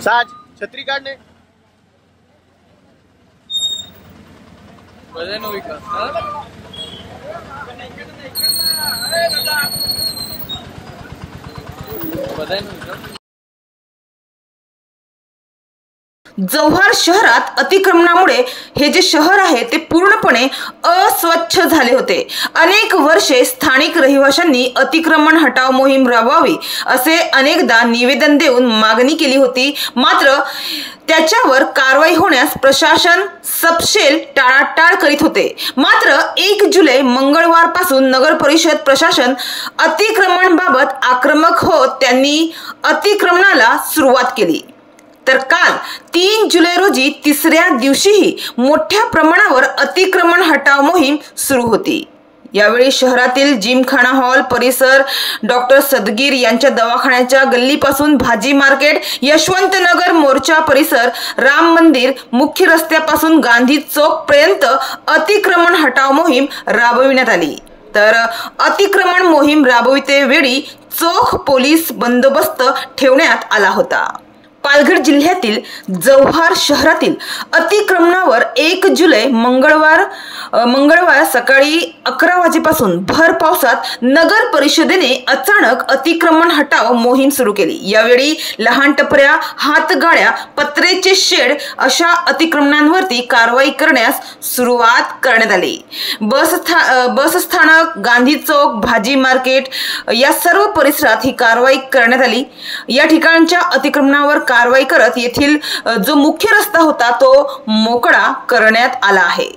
साज छत्री काढणे जव्हार शहरात अतिक्रमणामुळे हे जे शहर आहे ते पूर्णपणे अस्वच्छ झाले होते। अनेक वर्षे स्थानिक रहिवाशांनी अतिक्रमण हटाव मोहीम राबवावी असे अनेकदा निवेदन देऊन मागणी केली होती, मात्र त्याच्यावर कारवाई होण्यास प्रशासन सपशेल टाळाटाळ करीत होते। मात्र 1 जुलै मंगळवारपासून नगर परिषद प्रशासन अतिक्रमणाबाबत आक्रमक होत त्यांनी अतिक्रमणाला सुरुवात केली। तर काल 3 जुलै रोजी तिसऱ्या दिवशीही मोठ्या प्रमाणावर अतिक्रमण हटाव मोहीम सुरू होती। यावेळी शहरातील जिमखाना हॉल परिसर, डॉक्टर सदगीर यांच्या दवाखान्याच्या गल्लीपासून भाजी मार्केट, यशवंतनगर मोर्चा परिसर, राम मंदिर, मुख्य रस्त्यापासून गांधी चौक पर्यंत अतिक्रमण हटाव मोहीम राबविण्यात आली। तर अतिक्रमण मोहीम राबवितेवेळी चोख पोलीस बंदोबस्त ठेवण्यात आला होता। पालघर जिल्ह्यातील जव्हार शहरातील अतिक्रमणावर 1 जुलै मंगळवार सकाळी 11 वाजेपासून भर पावसात नगर परिषदेने अचानक अतिक्रमण हटाव मोहीम सुरू केली। यावेळी लहान टपऱ्या, हातगाड्या, पत्रेचे शेड अशा अतिक्रमणांवरती कारवाई करण्यास सुरुवात करण्यात आली। बस स्थानक, गांधी चौक, भाजी मार्केट या सर्व परिसरात ही कारवाई करण्यात आली। या ठिकाणच्या अतिक्रमणावर कारवाई करत येथील जो मुख्य रस्ता होता तो मोकळा करण्यात आला आहे।